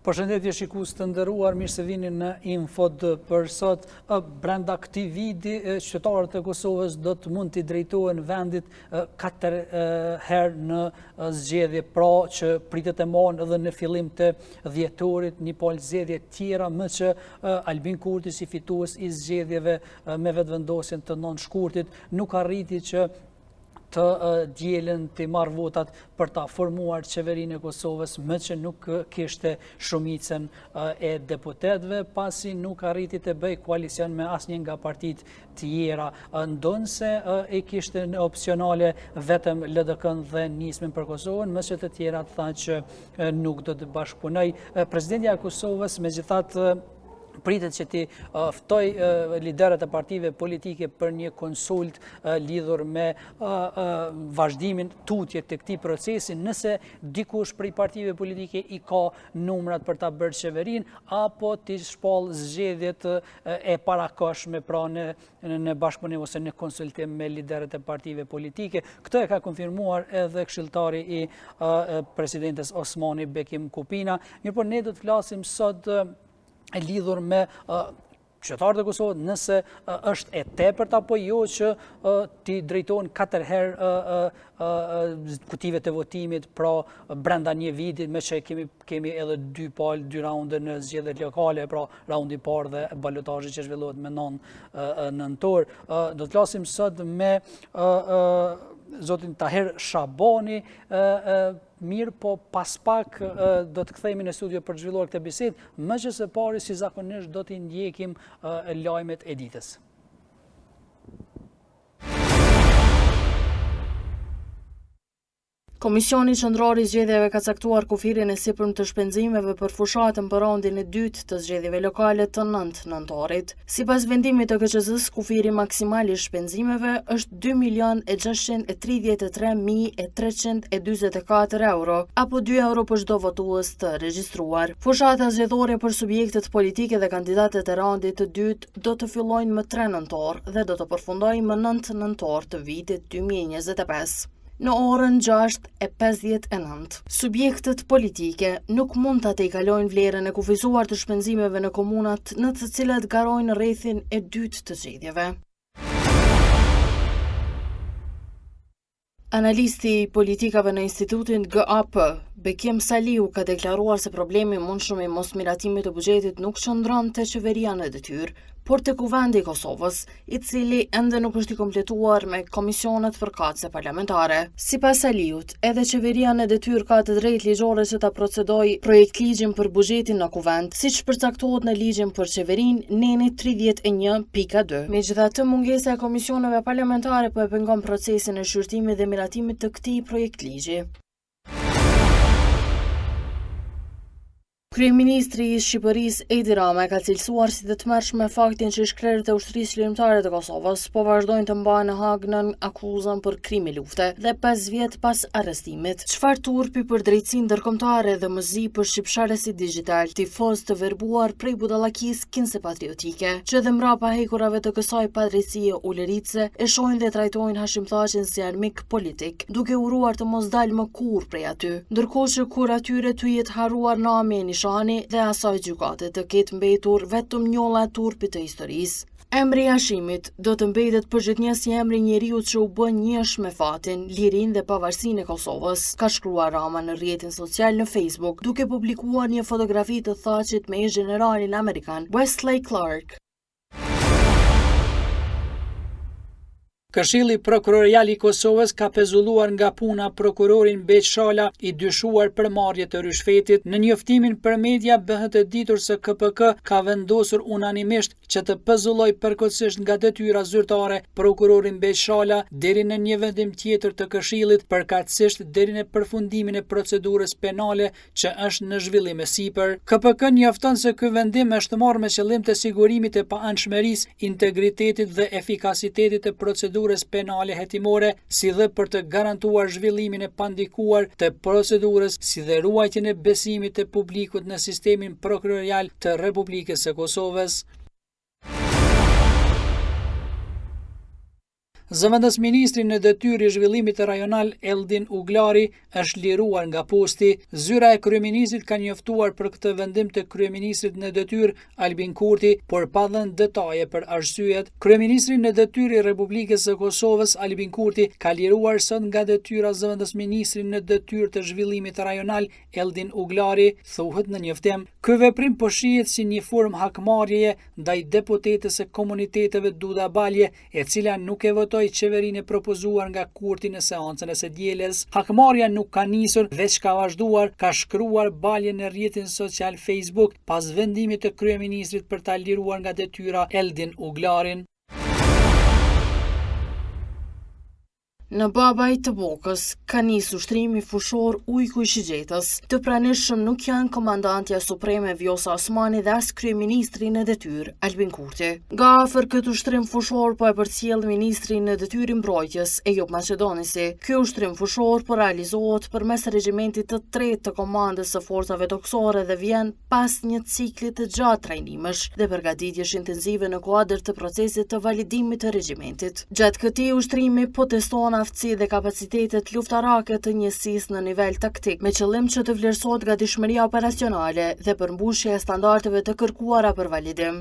Përshëndetje shikues të nderuar, mirë se vini në Infod për sot. Brenda këtij viti, qytetarët e Kosovës do të mund të drejtohen vendit 4 herë në zgjedhje, pra që pritet të marrën edhe në fillim të dhjetorit një palë zgjedhje tjera, më që Albin Kurti si fitues i zgjedhjeve me vetëvendosjen të 9 shkurtit nuk arriti që të dielën të marrë votat për ta formuar qeverinë e Kosovës, më që nuk kishte shumicën e deputetëve, pasi nuk arriti të bëj koalicion me asnjë nga partitë tjera, ndonse e kishte në opsionale vetëm LDK-n dhe Nismën për Kosovën, më që të tjerat thanë që nuk do të bashkëpunoj. Presidenti i Kosovës megjithatë pritet që ti ftoj liderët e partive politike për një konsult lidhur me vazhdimin tutje të këtij procesi, nëse dikush prej partive politike i ka numrat për ta bërë qeverinë, apo ti shpall zgjedhjet e parakohshme pra në bashkëpunim ose në konsultim me liderët e partive politike. Këtë e ka konfirmuar edhe këshilltari i presidentes Osmani Bekim Kupina. Mirëpo ne do të flasim sot e lidhur me qytetarët e Kosovës, nëse është e tepërt apo jo që ti drejtohen 4 herë kutive të votimit, pra brenda një viti, me që kemi edhe 2 palë, 2 raunde në zgjedhjet lokale, pra raundi i parë dhe balotazhi që zhvillohet me 9 nëntor. Do të flasim sot me zotin Tahir Shabani, mirë po pas pak do të kthehemi në studio për të zhvilluar këtë bisedë, më që së pari si zakonisht do t'i ndjekim lajmet e ditës. Komisioni Qendror i Zgjedhjeve ka caktuar kufirin e sipërm të shpenzimeve për fushatën për raundin e dytë të zgjedhjeve lokale të 9 nëntorit. Sipas vendimit të KQZ-s, kufiri maksimal i shpenzimeve është 2.633.324 euro, apo 2 euro për çdo votues të regjistruar. Fushata zgjedhore për subjektet politike dhe kandidatët e raundit të dytë do të fillojnë më 3 nëntor dhe do të përfundojnë më 9 nëntor të vitit 2025. Në orën 6:59. Subjektet politike nuk mund të tejkalojnë vlerën e kufizuar të shpenzimeve në komunat në të cilat garojnë rrethin e dytë të zgjedhjeve. Analisti i politikave në Institutin GAP, Bekim Saliu, ka deklaruar se problemi mundshëm i mosmiratimit të buxhetit nuk qëndron te qeveria në detyrë, por te Kuvendi i Kosovës, i cili ende nuk është i kompletuar me komisionet përkatëse parlamentare. Sipas Saliut, edhe qeveria në detyrë ka të drejtë ligjore që ta procedojë projektligjin për buxhetin në Kuvend, siç përcaktohet në ligjin për qeverinë Neni 31.2. Megjithatë, mungesa e komisioneve parlamentare po e pengon procesin e shqyrtimit dhe miratimit të këtij projektligji. Kryeministri i Shqipërisë Edi Rama ka cilësuar si të tmerrshme faktin që shkrerët e ushtrisë lirimtare të Kosovës po vazhdojnë të mbahen në Hag nën akuzën për krime lufte dhe 5 vjet pas arrestimit. Çfarë turpi për drejtësinë ndërkombëtare dhe mëzi për shqipsharësit digjital, tifoz të verbuar prej budallakisë kinse patriotike, që dhe mbrapa hekurave të kësaj padrejtësie uleritse e shohin dhe trajtojnë Hashim Thaqin si armik politik, duke uruar të mos dalë më kurrë prej aty, ndërkohë që kur atyre ty jetë harruar nami e dhe asaj gjykate të ketë mbetur vetëm njolla e turpit të historisë. Emri i Hashimit do të mbetet përgjithësi si emri i njeriut që u bë njësh me fatin, lirinë dhe pavarësinë e Kosovës, ka shkruar Rama në rrjetin social në Facebook, duke publikuar një fotografi të Thaqit me generalin amerikan Wesley Clark. Këshilli Prokurorial i Kosovës ka pezulluar nga puna prokurorin Beq Shala i dyshuar për marrje të rishfetit. Në njoftimin për media bëhet e ditur se KPK ka vendosur unanimisht që të pezulloj përkohësisht nga detyra zyrtare prokurorin Beq Shala deri në një vendim tjetër të Këshillit, përkatësisht deri në përfundimin e procedurës penale që është në zhvillim e sipër. KPK njofton se ky vendim është marrë me qëllim të sigurimit e paanshmërisë, integritetit dhe efikasitetit të procedurës penale hetimore, si dhe për të garantuar zhvillimin e pandikuar të procedurës, si dhe ruajtjen e besimit të publikut në sistemin prokurorial të Republikës së Kosovës. Zëvendës ministri në detyrë i zhvillimit rajonal Eldin Uglari është liruar nga posti. Zyra e kryeministrit ka njoftuar për këtë vendim të kryeministrit në detyrë Albin Kurti, por pa dhënë detaje për arsyet. Kryeministri në detyrë i Republikës së Kosovës Albin Kurti ka liruar sot nga detyra zëvendës ministri në detyrë të zhvillimit rajonal Eldin Uglari, thuhet në njoftim. Ky veprim po shihet si një formë hakmarrjeje ndaj deputetës së komuniteteve Duda Balje, e cila nuk e votoi qeverinë e propozuar nga Kurti në seancën e së dielës. Hakmarrja nuk ka nisur, veç ka vazhduar, ka shkruar Balje në rrjetin social Facebook pas vendimit të kryeministrit për ta liruar nga detyra Eldin Uglarin. Në Babaj të Bokës ka nisur ushtrimi fushor Ujku i Shigjetës. Të pranishëm nuk janë komandantja supreme Vjosa Osmani dhe as kryeministri në detyrë Albin Kurti. Nga afër këtë ushtrim fushor po e përcjell ministri në detyrë i mbrojtjes Ejop Maqedonisi. Ky ushtrim fushor po realizohet përmes regjimentit të tretë të komandës së forcave toksore dhe vjen pas një cikli të gjatë trajnimesh dhe përgatitjesh intensive në kuadër të procesit të validimit të regjimentit. Gjatë këtij ushtrimi po testohen aftësi dhe kapacitetet luftarake të njësisë në nivel taktik, me qëllim që të vlerësohet gatishmëria operacionale dhe përmbushja e standardeve të kërkuara për validim.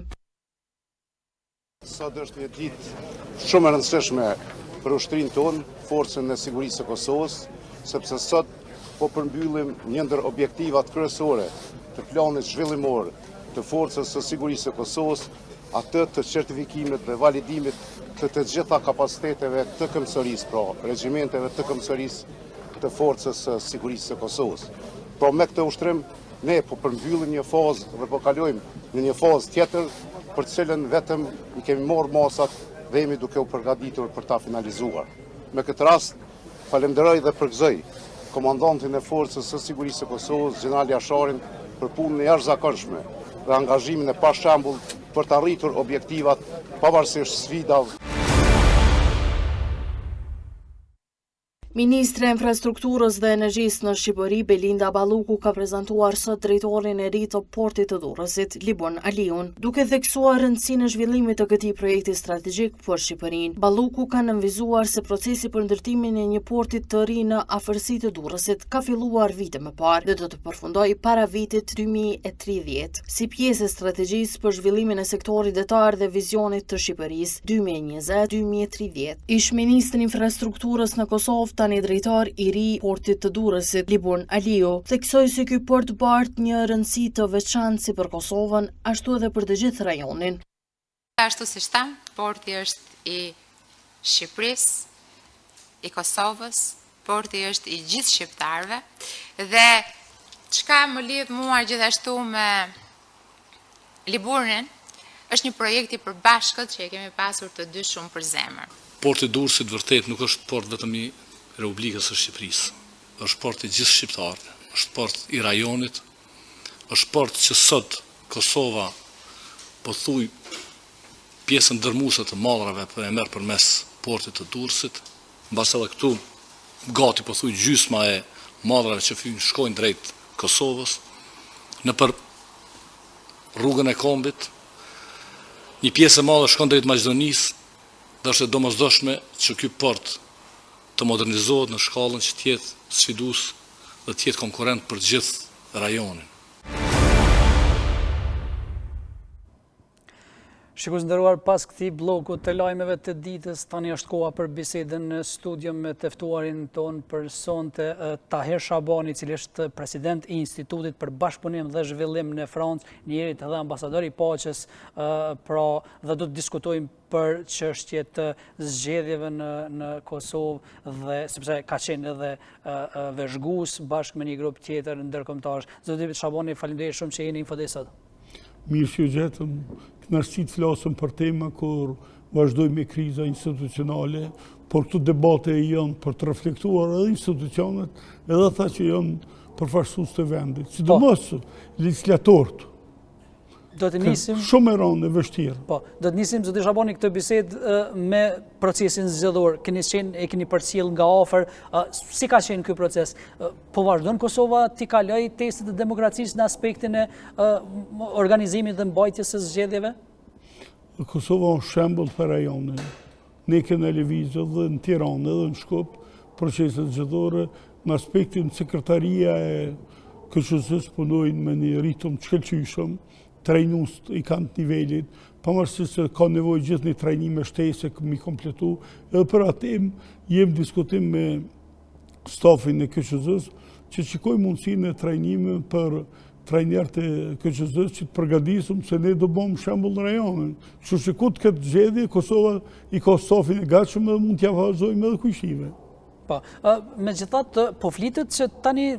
Sot është një ditë shumë e rëndësishme për ushtrinë tonë, Forcën e Sigurisë së Kosovës, sepse sot po përmbyllim një ndër objektivat kryesore të planit zhvillimor të Forcës së Sigurisë së Kosovës, atë të certifikimit dhe validimit të gjitha kapaciteteve të këmbësërisë, pra regjimenteve të këmbësërisë të Forcës së Sigurisë së Kosovës. Pra me këtë ushtrim ne po përmbyllim një fazë dhe po kalojmë në një fazë tjetër për të cilën vetëm i kemi marrë masat dhe jemi duke u përgatitur për ta finalizuar. Me këtë rast falenderoj dhe përgëzoj komandantin e Forcës së Sigurisë së Kosovës, Gjeneral Jasharin, për punën e jashtëzakonshme dhe angazhimin e pashembull për të arritur objektivat pavarësisht sfidave. Ministre e Infrastrukturës dhe Energjisë në Shqipëri, Belinda Balluku, ka prezantuar sot drejtorin e ri të portit të Durrësit, Libon Aliun, duke theksuar rëndësinë e zhvillimit të këtij projekti strategjik për Shqipërinë. Balluku ka nënvizuar se procesi për ndërtimin e një porti të ri në afërsi të Durrësit ka filluar vite më parë dhe do të përfundojë para vitit 2030, si pjesë e strategjisë për zhvillimin e sektorit detar dhe vizionit të Shqipërisë 2020-2030. Ish ministri i Infrastrukturës në Kosovë, tani drejtar i ri portit të Durrësit, Libon Aliu, theksoi se ky port bart një rëndësi të veçantë si për Kosovën, ashtu edhe për të gjithë rajonin. Ashtu si tham, porti është i Shqipërisë, i Kosovës, porti është i gjithë shqiptarëve dhe çka më lidh mua gjithashtu me Liburin është një projekt i përbashkët që e kemi pasur të dy shumë për zemër. Porti Durrësit vërtet nuk është port vetëm i Republikës së Shqipërisë. Është port i gjithë shqiptarëve, është port i rajonit, është port që sot Kosova po thuj pjesën dërmuese të mallrave po e merr përmes portit të Durrësit, mbas edhe këtu gati po thuj gjysma e mallrave që shkojnë drejt Kosovës, nëpër rrugën e kombit, një pjesë e madhe shkon drejt Maqedonisë, dhe është e domosdoshme që ky port të modernizohet në shkallën që tjetë sfidues dhe tjetë konkurrent për gjithë rajonin. Shikues nderuar, pas këtij bloku të lajmeve të ditës, tani është koha për bisedën në studio me të ftuarin ton për sonte, Taher Shabani, i cili është president i Institutit për Bashkëpunim dhe Zhvillim në Francë, njëri edhe ambasador i paqes, dhe do të diskutojmë për çështjet të zgjedhjeve në Kosovë dhe sepse ka qenë edhe veshgues bashkë me një grup tjetër ndërkombëtar. Zoti Shabani, faleminderit shumë që jeni në infodesë sot. Mirë që gjetëm, kënaqësi të flasëm për tema kur vazhdojmë me kriza institucionale, por këtu debate janë për të reflektuar edhe institucionet, edhe ata që janë përfaqësues të vendit, sidomos legjislatorët. Do të nisim shumë e rëndë e vështirë. Po, do të nisim zoti Shabani këtë bisedë me procesin zgjedhor. E keni përcjell nga afër, si ka qenë ky proces? Po vazhdon Kosova t'i kaloj testet e demokracisë në aspektin e organizimit dhe mbajtjes së zgjedhjeve? Kosova është shembull për rajonin. ne kena lëvizë edhe në Tiranë edhe në Shkup, proceset zgjedhore, në aspektin sekretaria e KQZ-s punojnë me një ritëm të shkëlqyshëm, trajnues i kanë të nivelit, pavarësisht se ka nevojë gjithë një trajnim me shtesë mi kompletu, edhe për atë jem diskutim me stafin e KQZ-s që shikojmë mundësinë e trajnime për trajnerët e KQZ-s që të përgatisëm se ne do bëmë shembull në rajonin. Kështu që ku të këtë zgjedhje, Kosova i ka stafin e gatshëm dhe mund t'ja vazhdojmë edhe kushtive. Po, megjithatë po flitet që tani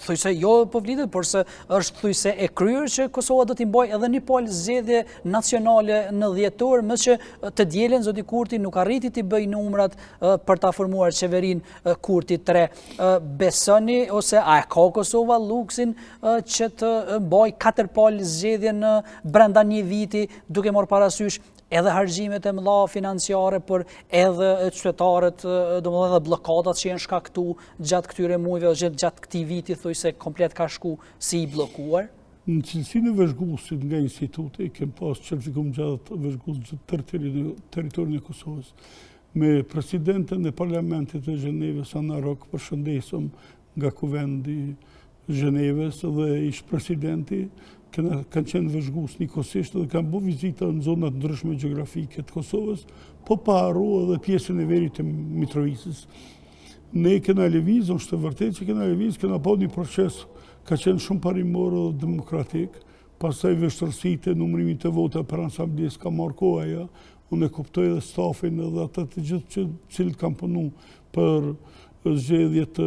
thujse jo po flitet, por se është thujse e kryer që Kosova do t'i mbajë edhe një palë zgjedhje nacionale në dhjetor, më që të dielën zoti Kurti nuk arriti t'i bëjë numrat për ta formuar qeverinë Kurti 3. Besoni ose a ka Kosova luksin që të mbajë 4 palë zgjedhje në brenda një viti, duke marrë parasysh edhe harxhimet e mëdha financiare, por edhe qytetarët, domethënë edhe bllokadat që janë shkaktuar gjatë këtyre muajve, gjatë këtij viti thojse komplet ka shku si i bllokuar? Në cilësinë e vëzhguesit nga instituti, kem pas çelësikum gjatë vëzhguesit të territorin e Kosovës. Me presidenten e parlamentit të Zhenevës, Ana Rok, përshëndesëm nga kuvendi Zhenevës dhe ish presidenti, kanë qenë vëzhgues nikosisht dhe kanë bërë vizita në zonat ndryshme gjeografike të Kosovës, po pa harru edhe pjesën e verit të Mitrovicës. Ne kena lëvizë, është të vërtet që kena lëvizë, kena po një proces ka qenë shumë parimor dhe demokratik, pastaj vështërsitë e numërimit të vota për asamblesë ka marrë kohë ajo, unë e kuptoj edhe stafin edhe ata të gjithë cilët kanë punu për zgjedhjet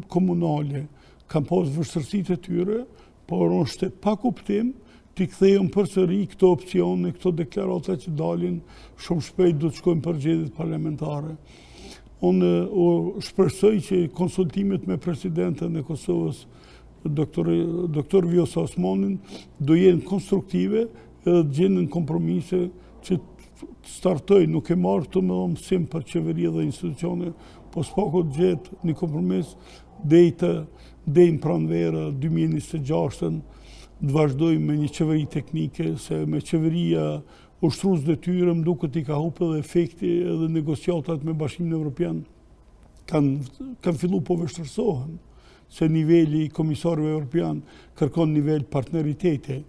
komunale, kanë pas vështërsitë e tyre, por është pa kuptim t'i kthejmë përsëri këto opcione, këto deklarata që dalin shumë shpejt do të shkojnë për zgjedhjet parlamentare. Unë shpresoj që konsultimet me presidenten e Kosovës, doktor Vjosa Osmanin, do jenë konstruktive edhe të gjenden kompromise që startoj, nuk e marrë të më mësim për qeveri dhe institucione, po s'pako të gjetë një kompromis dejnë pranvera 2026 të vazhdojmë me një qeveri teknike, se me qeveria ushtrues detyrë më duket i ka humbur edhe efekti edhe negociatat me Bashkimin Evropian kanë fillu po vështirësohen, se niveli i komisarëve Evropian kërkon nivel partneritete.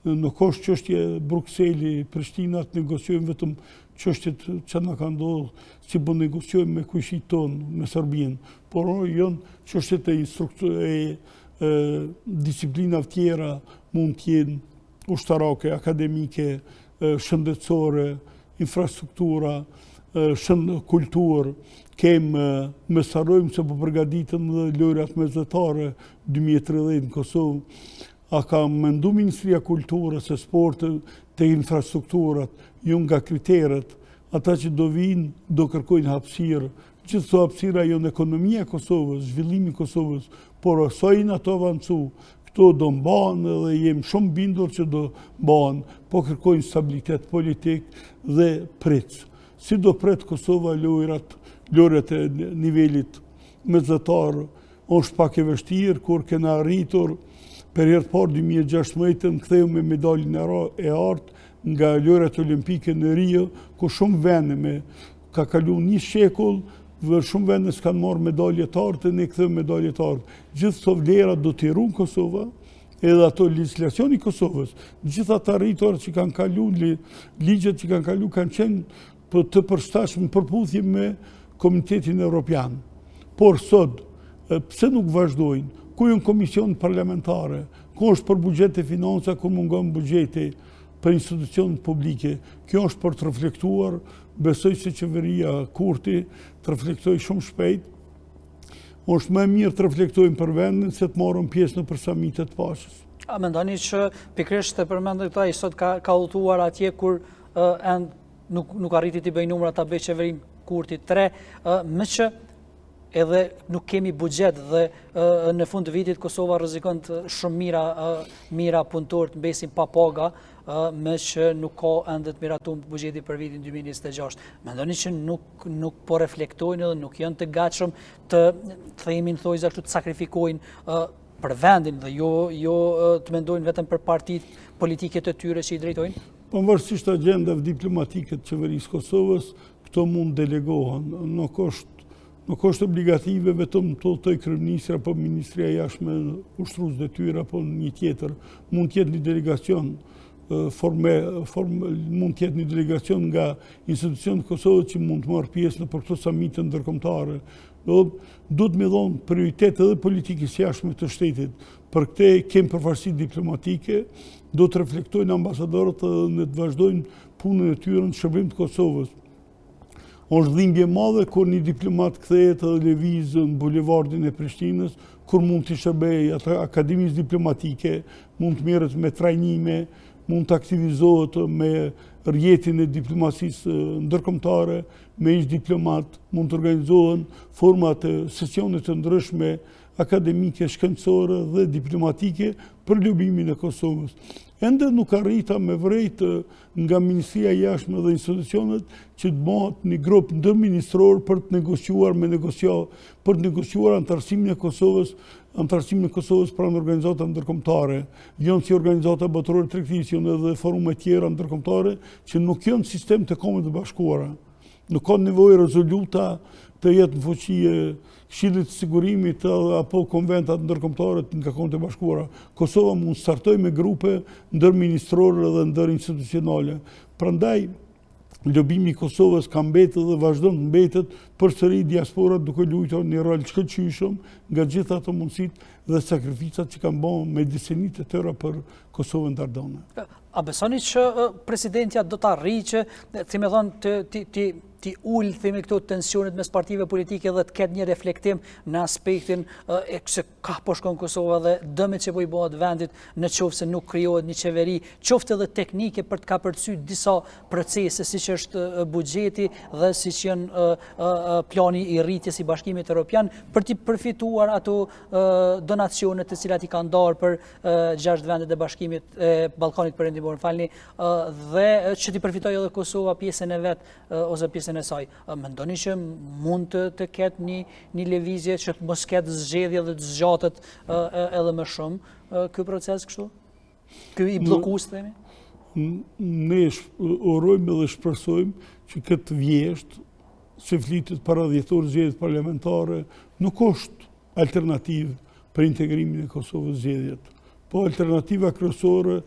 Nuk është çështje Brukseli, Prishtina të negociojmë vetëm çështjet që na kanë ndodhur, si po negociojmë me kushit ton, me Serbinë, por janë çështjet e disiplinave tjera mund të jenë ushtarake, akademike, shëndetësore, infrastruktura, kulturë, mesarojmë se po përgatiten dhe lojrat mesdhetare 2030 në Kosovë. A ka mendu Ministria Kulturës e Sportit të infrastrukturat, ju nga kriteret, ata që do vinë, do kërkojnë hapësirë, gjithë hapësira jo në ekonomia e Kosovës, zhvillimi i Kosovës, por sojnë ato avancu, këto do mbanë dhe jem shumë bindur që do mbanë, po kërkojnë stabilitet politik dhe pritës. Si do pritë Kosova lojrat e nivelit mesdhetar, është pak e vështirë, kur kena rritur për herë të parë 2016 ktheu me medaljen e artë nga lojrat olimpike në Rio, ku shumë vende ka kalu një shekull, dhe shumë vende s'kanë marrë medalje të artë, ne ktheu medalje të artë. Gjithë këto vlera do t'i runë Kosova, edhe ato legislacioni Kosovës, gjithë ata rrituar që kanë kalu, ligjet që kanë kalu, kanë qenë të përshtatshëm në përputhje me Komunitetin Evropian. Por sot, pse nuk vazhdojnë? Ku janë komision parlamentare? Ku është për buxhet e financa, ku mungon buxheti për institucionet publike? Kjo është për të reflektuar, besoj se qeveria Kurti të reflektoj shumë shpejt. Është më mirë të reflektojnë për vendin se të marrën pjesë në samitet të paqes. A mendoni që pikërisht të përmendë këta i sot ka udhëtuar atje kur nuk arriti t'i bëjë numra ta bëjë qeverinë Kurti 3, më që edhe nuk kemi buxhet dhe në fund të vitit Kosova rrezikon të shumë mira punëtor të mbesin pa paga, me që nuk ka ende të miratum buxheti për vitin 2026. Mendoni që nuk po reflektojnë dhe nuk janë të gatshëm të themi thojza kështu të sakrifikojnë për vendin dhe jo të mendojnë vetëm për partitë politike të tyre që i drejtojnë? Pavarësisht agjendave diplomatike të qeverisë Kosovës, këto mund delegohen. Nuk është obligative vetëm të kryeministri apo ministria e jashtme ushtrues detyra apo një tjetër. Mund të jetë një delegacion mund të jetë një delegacion nga institucionet e Kosovës që mund të marrë pjesë në këto samite ndërkombëtare. Duhet me dhonë prioritet edhe politikës jashtme të shtetit. Për këte kemë përfaqësi diplomatike, do të reflektojnë ambasadorët dhe të vazhdojnë punën e tyre në shërbim të Kosovës. Është dhimbje madhe kur një diplomat kthehet dhe lëviz në bulevardin e Prishtinës, kur mund të shërbejë atë akademisë diplomatike, mund të merret me trajnime, mund të aktivizohet me rjetin e diplomacisë ndërkombëtare, me ish diplomat, mund të organizohen format e sesionet të ndryshme akademike, shkencore dhe diplomatike për lëbimin e Kosovës. Ende nuk arrita me vrejt nga Ministria e Jashtme dhe institucionet që të bëhet një grup ndërministror për të negociuar antarësimin e Kosovës pranë organizata ndërkombëtare, janë si organizata botërore tregtisë dhe forume tjera ndërkombëtare që nuk janë sistem të Kombeve të Bashkuara. Nuk ka nevojë rezoluta të jetë në fuqi e Këshillit të Sigurimit apo konventat ndërkombëtare nga Kombet e Bashkuara. Kosova mund startoj me grupe ndërministrore dhe ndërinstitucionale. Prandaj lobimi i Kosovës ka mbetur dhe vazhdon të mbetet përsëri diaspora duke luajtur një rol të shkëlqyeshëm nga gjitha ato mundësitë dhe sakrificat që kanë bërë me disenitë e tëra për Kosovën tardone. A besoni që presidentja do të arrijë që, thime thonë, ti ullë thime këto tensionet mes partive politike dhe të ketë një reflektim në aspektin e se ka po shkon Kosova dhe dëmet që po i bëhet vendit në qoftë se nuk krijohet një qeveri, qoftë edhe teknike për të kapërcyer disa procese siç është buxheti dhe siç janë plani i rritjes i Bashkimit Evropian për të përfituar ato donacionet të cilat i kanë ndarë për 6 vendet e Bashkimit e Ballkanit Perëndimor, falni, dhe që t'i përfitojë edhe Kosova pjesën e vet ose pjesën e saj. Mendoni që mund të ketë një lëvizje që të mos ketë zgjedhje dhe të zgjatet edhe më shumë ky proces kështu? Ky i bllokues themi? Ne urojmë dhe shpresojmë që këtë vjesht se flitet para dhjetor zgjedhjet parlamentare nuk është alternativë për integrimin e Kosovës zgjedhjet. Po alternativa kryesore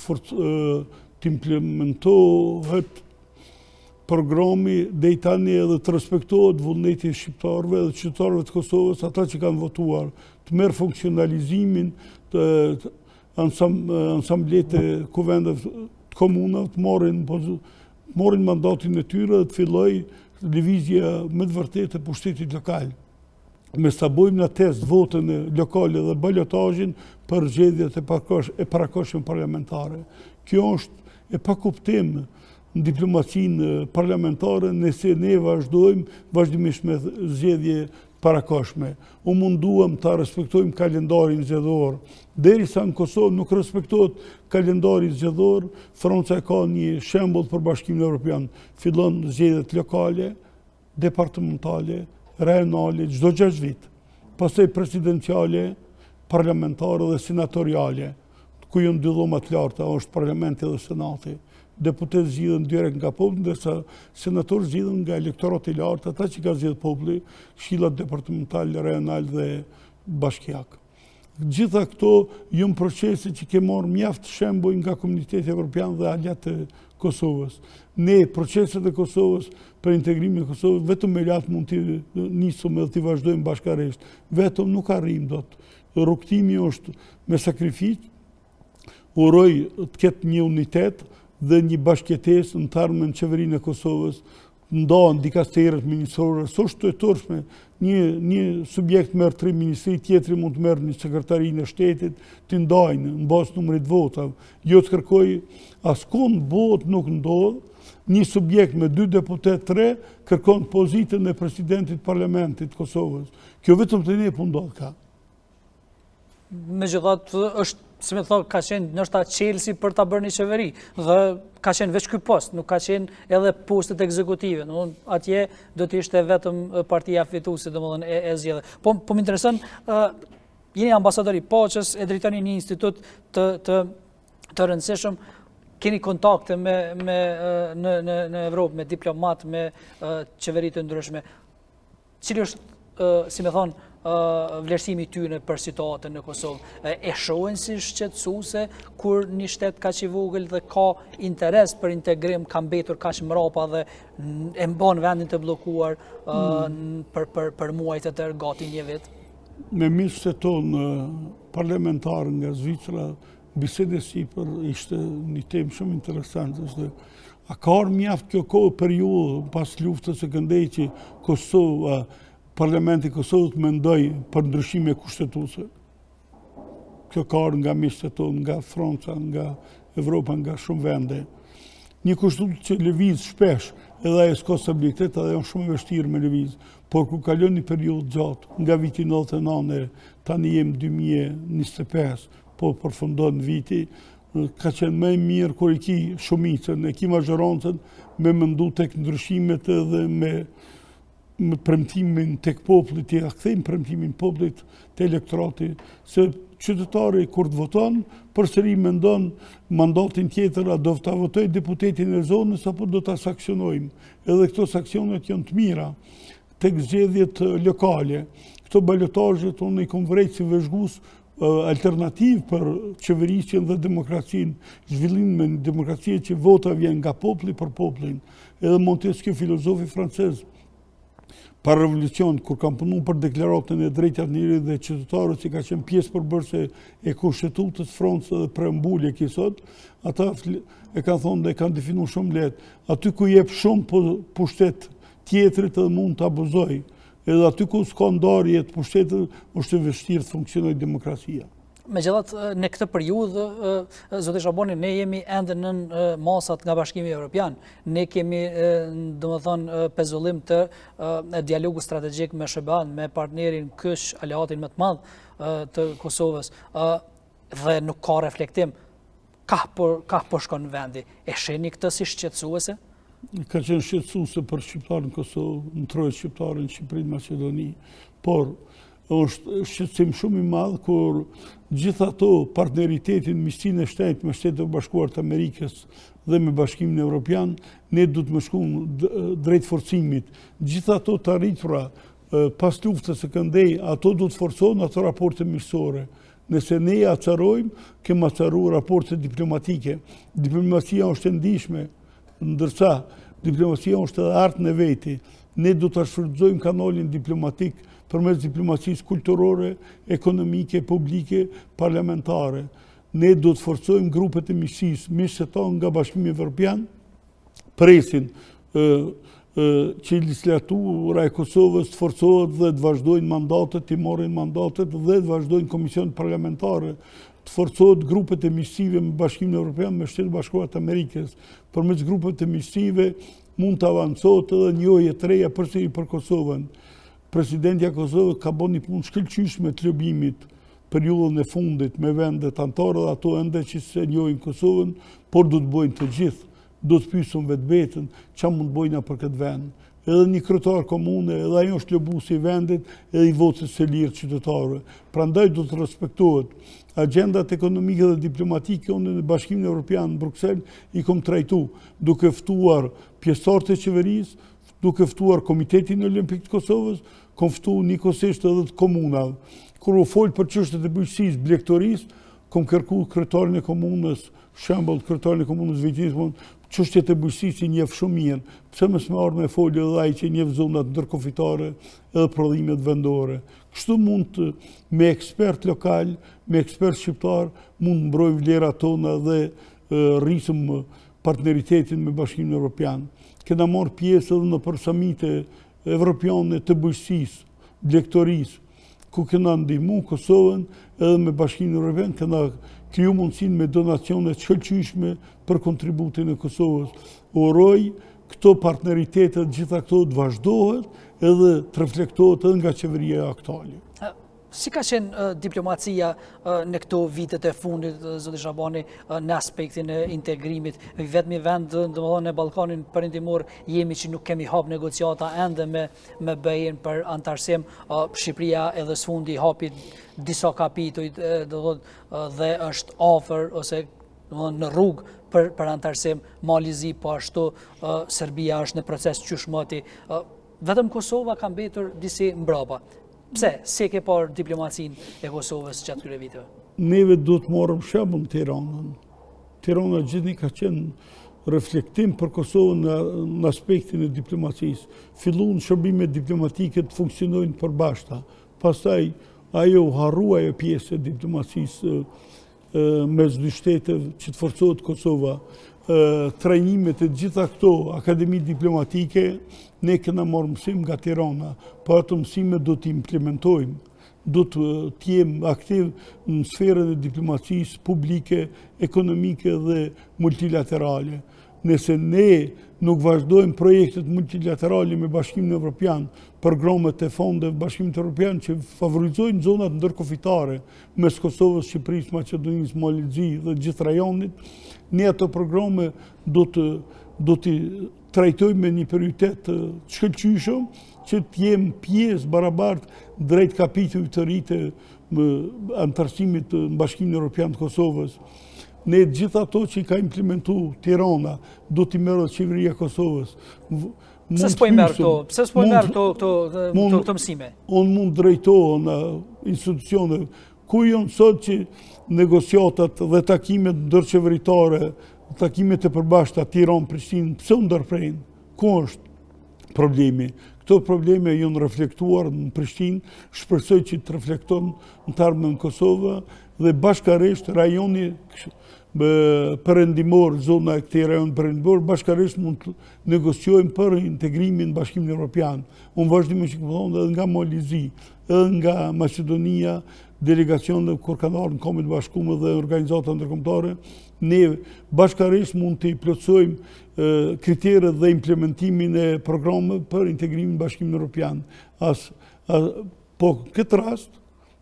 të implementohet programi deri tani edhe të respektohet vullneti i shqiptarëve dhe qytetarëve të Kosovës, ata që kanë votuar, të merr funksionalizimin të ansamblet e kuvendeve të komunave, të marrin mandatin e tyre dhe të fillojë lëvizja me të vërtetë e pushtetit lokal. Me sa bojmë në test votën lokale dhe balotazhin për zgjedhjet e parakohshme parlamentare. Kjo është e pakuptim në diplomacinë parlamentare nëse ne vazhdimisht me zgjedhje parakohshme. U munduam ta respektojmë kalendarin zgjedhor. Derisa në Kosovë nuk respektohet kalendari zgjedhor, Franca ka një shembull për Bashkimin Evropian. Fillon zgjedhjet lokale, departamentale, rajonale, çdo 6 vit. Pastaj presidenciale, parlamentare dhe senatoriale, ku janë dy dhoma të larta, është parlamenti dhe senati. Deputet zgjidhen direkt nga populli, ndërsa senatorët zgjidhen nga elektorati i lartë, ata që ka zgjedhur populli, këshillat departamental, rajonal dhe bashkiak. Gjitha këto janë procese që ke marrë mjaft shembuj nga Komuniteti Evropian dhe aleat e Kosovës. Ne proceset e Kosovës për integrimin e Kosovës vetëm me lat mund të nisim edhe të vazhdojmë bashkërisht. Vetëm nuk arrijmë dot. Rrugtimi është me sakrificë. Uroj të ketë një unitet dhe një bashkëjetesë në termen në qeverinë e Kosovës, ndahen dikasterët ministrore, s'është e turpshme, një subjekt merr 3 ministri, tjetri mund të merr një sekretarinë e shtetit, të ndajnë në bazë numrit votave. Jo të kërkoj askund bëhet nuk ndodh, një subjekt me 2 deputet 3 kërkon pozitën e presidentit parlamentit Kosovës. Kjo vetëm të ne po ndodh ka. Megjithatë është, si me thonë, ka qenë nështë Chelsea për ta bërë një qeveri, dhe ka qenë veç ky post, nuk ka qenë edhe postet ekzekutive. Atje do të ishte vetëm partia fituese, domethënë e zgjedhur. Po më intereson jeni ambasador i paqes, e drejtoni një institut të rëndësishëm, keni kontakte në Evropë me diplomat, me qeveritë të ndryshme. Cili është, si me thonë, vlerësimi tyne për situatën në Kosovë? E shohin si shqetësuese kur një shtet kaq i vogël dhe ka interes për integrim, ka mbetur kaq mrapa dhe e mban vendin të bllokuar për muaj të tërë, gati një vit? Me miqtë tonë parlamentar nga Zvicra, bisedës sipër ishte një temë shumë interesante. A ka orë mjaft kjo kohë periudhë pas luftës së këndej që Kosova, Parlamenti i Kosovës mendoj për ndryshime kushtetuese? Kjo ka orë nga miqtë tonë, nga Franca, nga Evropa, nga shumë vende. Një kushtetues që lëviz shpesh, edhe ajo s'ka stabilitet, edhe janë shumë e vështirë me lëviz, por ku kalon një periudhë gjatë, nga viti 99, tani jem 2025, po përfundon viti, ka qenë më e mirë kur i ki shumicën, e ki mazhorancën me mendu tek ndryshimet edhe me premtimin tek populli, t'i kthejmë premtimin popullit te elektorati, se qytetari kur të voton, përsëri mendon mandatin tjetër, a do ta votoj deputetin e zonës apo do ta saksionojmë. Edhe këto saksionet janë të mira tek zgjedhjet lokale. Këto balotazhet unë i kam vërejt si vëzhgues alternativ për qeverisjen dhe demokracinë, zhvillimin me një demokracie që vota vjen nga populli për popullin. Edhe Montesquieu, filozofi francez, para revolucion, kur kam punu për deklaratën e drejtat njerëzit dhe qytetarët që ka qenë pjesë përbërëse e kushtetutës Francës dhe preambulje kësot, ata e kanë thonë dhe e kanë definu shumë lehtë. Aty ku jep shumë pushtet tjetrit edhe mund të abuzoj. Edhe aty ku s'ka ndarje të pushtetit, është e vështirë të funksionojë demokracia. Megjithatë, në këtë periudhë, zoti Shabani, ne jemi ende në masat nga Bashkimi Evropian. Ne kemi, domethënë, pezullim të dialogu strategjik me SHBA-n, me partnerin kyç, aleatin më të madh të Kosovës, dhe nuk ka reflektim. Ka po shkon vendi. E shihni këtë si shqetësuese? Ka qenë shqetësuese për shqiptarën në Kosovë, në trojë shqiptarën në Shqipëri, Maqedoni, por është shqetësim shumë i madh kur gjithë ato partneritetin, miqësinë e shtetit me Shtetet e Bashkuara të Amerikës dhe me Bashkimin Evropian, ne du të më shkojmë drejt forcimit. Gjithë ato të arritura pas luftës së këndej, ato du të forcohen ato raporte miqësore. Nëse ne acarojmë, kemi acaruar raporte diplomatike. Diplomacia është e ndihshme, ndërsa diplomacia është edhe artën e veti. Ne du të shfrytëzojmë kanalin diplomatik përmes diplomacisë kulturore, ekonomike, publike, parlamentare. Ne do të forcojmë grupet e miqësisë, miqtë tonë nga Bashkimi Evropian, presin që legislatura e Kosovës të forcohet dhe të vazhdojnë mandatet, të marrin mandatet dhe të vazhdojnë komisionet parlamentare, të forcohet grupet e miqësive me Bashkimin Evropian, me Shtetet Bashkuara të Amerikës. Përmes grupet e miqësive mund të avancohet edhe njëje të reja përsëri për Kosovën. Presidentja e Kosovës ka bën një punë shkëlqyeshme të lobimit periudhën e fundit me vendet anëtare dhe ato ende që se njohin Kosovën, por do të bëjnë të gjithë, do të pyesin vetveten çfarë mund bëjnë për këtë vend. Edhe një kryetar komune, edhe ajo është lobuesi i vendit, edhe i votës së lirë qytetarëve. Prandaj do të respektohet. Agjendat ekonomike dhe diplomatike në Bashkimin Evropian në Bruxelles i kam trajtu, duke ftuar pjesëtarët e qeverisë, duke ftuar Komitetin Olimpik të Kosovës, kam ftuar njëkohësisht edhe të komunave. Kur u fol për çështjet e bujqësisë, blegtorisë, kam kërkuar kryetarin e komunës, shembull kryetarin e komunës Vitinë, çështjet e bujqësisë i njeh shumë mirë. Pse mos më ardh me folë edhe ai që njeh zonat ndërkufitare edhe prodhimet vendore. Kështu mund të, me ekspert lokal, me ekspert shqiptar, mund mbrojmë vlerat tona dhe rrisim partneritetin me Bashkimin Evropian. Kena marrë pjesë edhe në samite evropiane të bujqësisë, blegtorisë, ku kena ndihmu Kosovën edhe me Bashkimin Evropian, kena kriju mundësinë me donacione të shkëlqyeshme për kontributin e Kosovës. Uroj këto partneritetet gjitha këto të vazhdohet edhe të reflektohet edhe nga qeveria aktuale. Si ka qenë diplomacia në këto vitet e fundit, zoti Shabani, në aspektin e integrimit? Vetëmi vend, domethënë në Ballkanin Perëndimor jemi që nuk kemi hap negociata ende me BE-n për antarësim. Shqipëria edhe sfundi hapi disa kapituj dhe është afër ose në rrugë për antarësim. Malizi po ashtu, Serbia është në proces qyshmëti. Vetëm Kosova ka mbetur disi mbrapa. Pse? Si ke parë diplomacinë e Kosovës gjatë këtyre viteve? Neve do të marrim shembull Tiranën. Tirana gjithnjë ka qenë reflektim për Kosovën në aspektin e diplomacisë. Filluan shërbimet diplomatike të funksionojnë përbashkëta. Pastaj ajo harrua ajo pjesë e diplomacisë mes dy shteteve që të forcohet Kosova. Trajnimet e gjitha këto akademi diplomatike, ne kena marrë mësim nga Tirana, po ato mësime do të implementojmë, do të jemi aktiv në sferën e diplomacisë publike, ekonomike dhe multilaterale. Nëse ne nuk vazhdojmë projektet multilaterale me Bashkimin Evropian, programet e fondeve Bashkimit Evropian që favorizojnë zonat ndërkufitare mes Kosovës, Shqipërisë, Maqedonisë, Malizi dhe gjithë rajonit, ne ato programe do të trajtojmë me një prioritet të shkëlqyshëm që të jemi pjesë barabartë drejt kapitujve të ri të antarësimit në Bashkimin Evropian të Kosovës. Ne gjitha ato që i ka implementu Tirana, do t'i merë qeveria Kosovës. Pse s'po i merë këto mësime? Unë mund drejtohë në institucione, ku janë sot që negociatat dhe takimet ndërqeveritare, takimet e përbashkëta Tiranë-Prishtinë, pse u ndërprejnë? Ku është problemi? Këto probleme janë reflektuar në Prishtinë, shpresoj që të reflekton në termë në Kosovë dhe bashkarisht rajoni perëndimor, zona e këtij rajoni perëndimor, bashkarisht mund të negociojmë për integrimin në Bashkimin Evropian. Unë vazhdimisht edhe nga Malizi, edhe nga Maqedonia, delegacionet kur kanë ardhur në Kombin e Bashkuar dhe organizata ndërkombëtare, ne bashkarisht mund të plotësojmë kriteret dhe implementimin e programeve për integrimin në Bashkimin Evropian. Po në këtë rast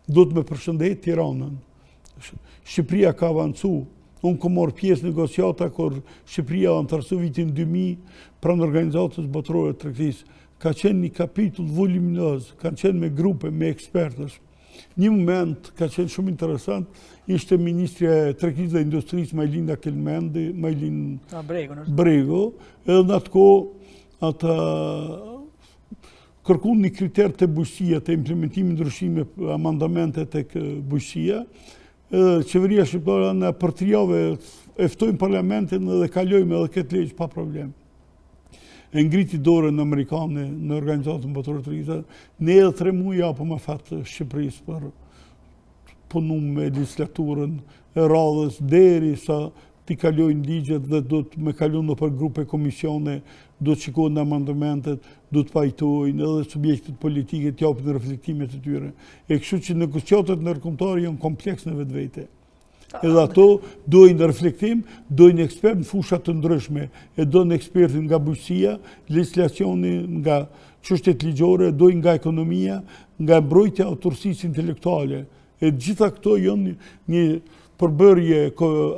do të më përshëndet Tiranën. Shqipëria ka avancu. Unë kam marrë pjesë negociata kur Shqipëria antarësu vitin 2000 pranë organizatës botërore të tregtisë. Ka qenë një kapitull voluminoz, kanë qenë me grupe, me ekspertësh. Një moment ka qenë shumë interesant, ishte Ministrja e Tregtisë dhe Industrisë Majlinda Kelmendi, Brego, edhe në atë kohë ata kërkuan një kriter të bujqësia, të implementimin ndryshime amandamente tek bujqësia. Qeveria shqiptare në për 3 javë eftojmë parlamentin dhe kalojmë edhe këtë legjë pa problem. E ngriti dorën amerikane në organizatën botërore të tregtisë, ne edhe 3 muaj apo më fatë Shqipërisë për punu me legislaturën e radhës deri sa t'i kalojnë ligjet dhe do të me kalojnë për grupe komisione, do të shikojnë amandamentet, do të pajtojnë edhe subjektet politike të japin reflektimet e tyre. E kështu që negociatat ndërkombëtare janë kompleks në vetvete. Edhe ato dojnë reflektim, dojnë ekspert në fushat të ndryshme, e dojnë ekspertin nga bujqësia, legislacioni nga çështjet ligjore, dojnë nga ekonomia, nga mbrojtja e autorësisë intelektuale. E gjitha këto janë një përbërje